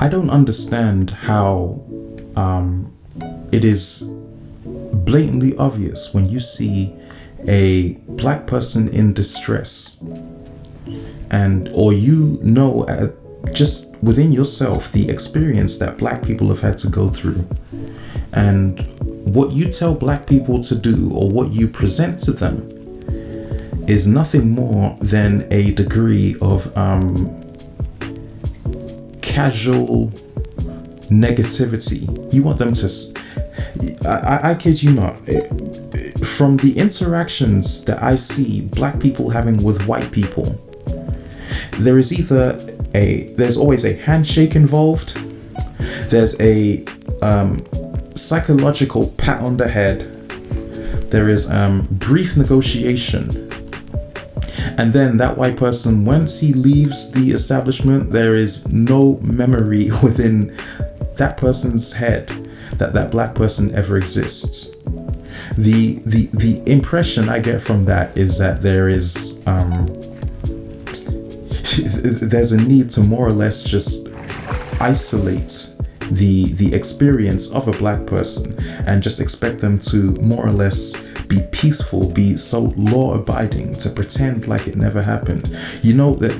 I don't understand how it is blatantly obvious when you see a black person in distress, and or just within yourself the experience that black people have had to go through, and what you tell black people to do or what you present to them is nothing more than a degree of casual negativity. You want them to I kid you not, from the interactions that I see black people having with white people, there's always a handshake involved, there's a psychological pat on the head, there is brief negotiation, and then that white person, once he leaves the establishment, there is no memory within that person's head that black person ever exists. The impression I get from that is that there is there's a need to more or less just isolate the experience of a black person and just expect them to more or less be peaceful, be so law-abiding, to pretend like it never happened. You know, that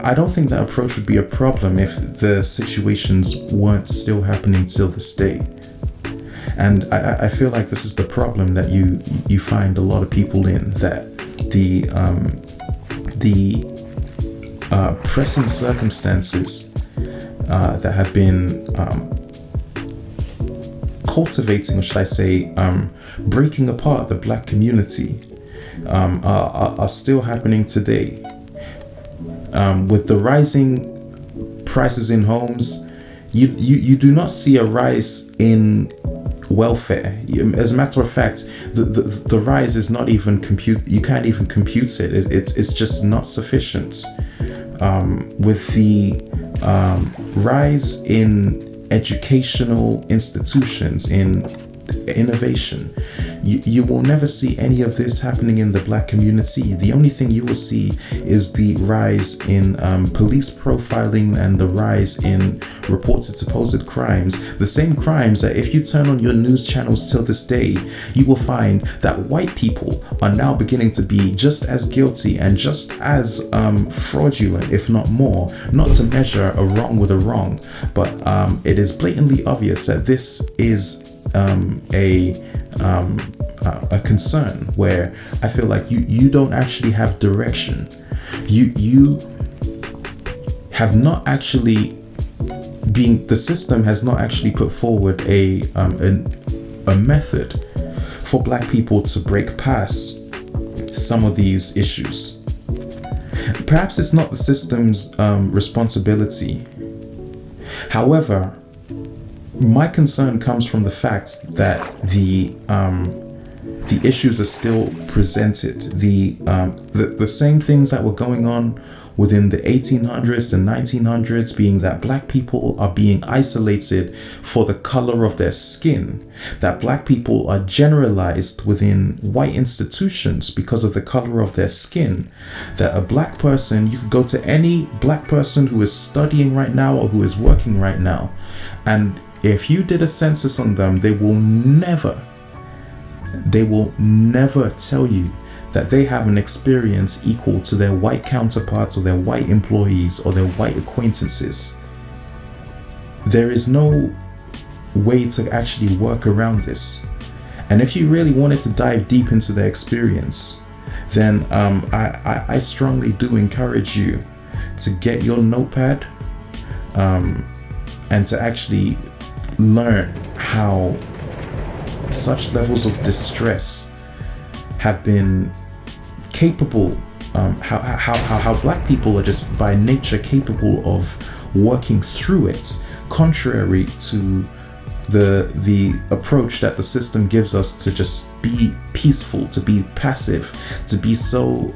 I don't think that approach would be a problem if the situations weren't still happening till this day. And I feel like this is the problem that you find a lot of people in, that the pressing circumstances that have been cultivating, or should I say, breaking apart the black community are still happening today. With the rising prices in homes, you do not see a rise in welfare. As a matter of fact, the rise is not even you can't even compute it. It's just not sufficient. With the rise in educational institutions, in innovation, you will never see any of this happening in the black community. The only thing you will see is the rise in police profiling and the rise in reported supposed crimes. The same crimes that if you turn on your news channels till this day, you will find that white people are now beginning to be just as guilty and just as fraudulent, if not more. Not to measure a wrong with a wrong, but it is blatantly obvious that this is a concern where I feel like you don't actually have direction. You have not actually the system has not actually put forward a method for black people to break past some of these issues. Perhaps it's not the system's responsibility. However, my concern comes from the fact that the issues are still presented. The same things that were going on within the 1800s and 1900s, being that black people are being isolated for the color of their skin, that black people are generalized within white institutions because of the color of their skin, that a black person, you could go to any black person who is studying right now or who is working right now, and if you did a census on them, they will never tell you that they have an experience equal to their white counterparts or their white employees or their white acquaintances. There is no way to actually work around this. And if you really wanted to dive deep into their experience, then I strongly do encourage you to get your notepad and to actually learn how such levels of distress have been capable, how black people are just by nature capable of working through it, contrary to the approach that the system gives us to just be peaceful, to be passive, to be so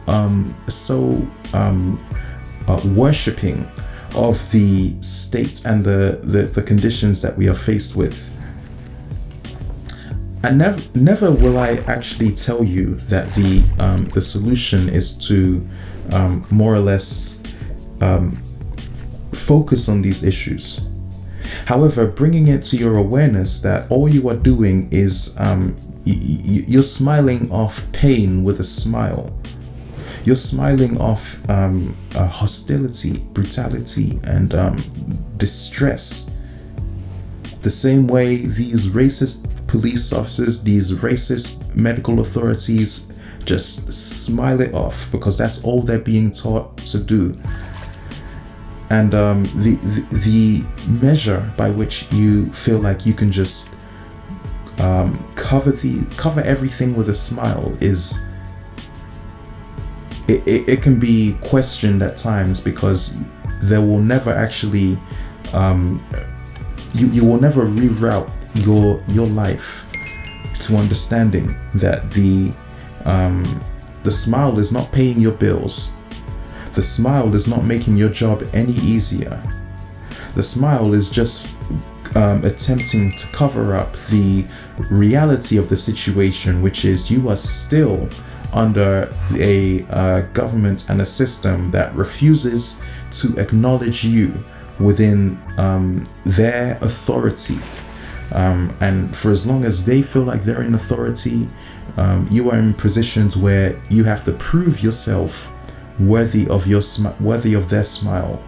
worshipping of the state and the conditions that we are faced with. And never will I actually tell you that the solution is to more or less focus on these issues. However, bringing it to your awareness that all you are doing is you're smiling off pain with a smile. You're smiling off hostility, brutality, and distress. The same way these racist police officers, these racist medical authorities just smile it off because that's all they're being taught to do. And the measure by which you feel like you can just cover everything with a smile is it can be questioned at times, because there will never actually you will never reroute your life to understanding that the smile is not paying your bills. The smile is not making your job any easier. The smile is just attempting to cover up the reality of the situation, which is you are still under a government and a system that refuses to acknowledge you within their authority. And for as long as they feel like they're in authority, you are in positions where you have to prove yourself worthy of their smile.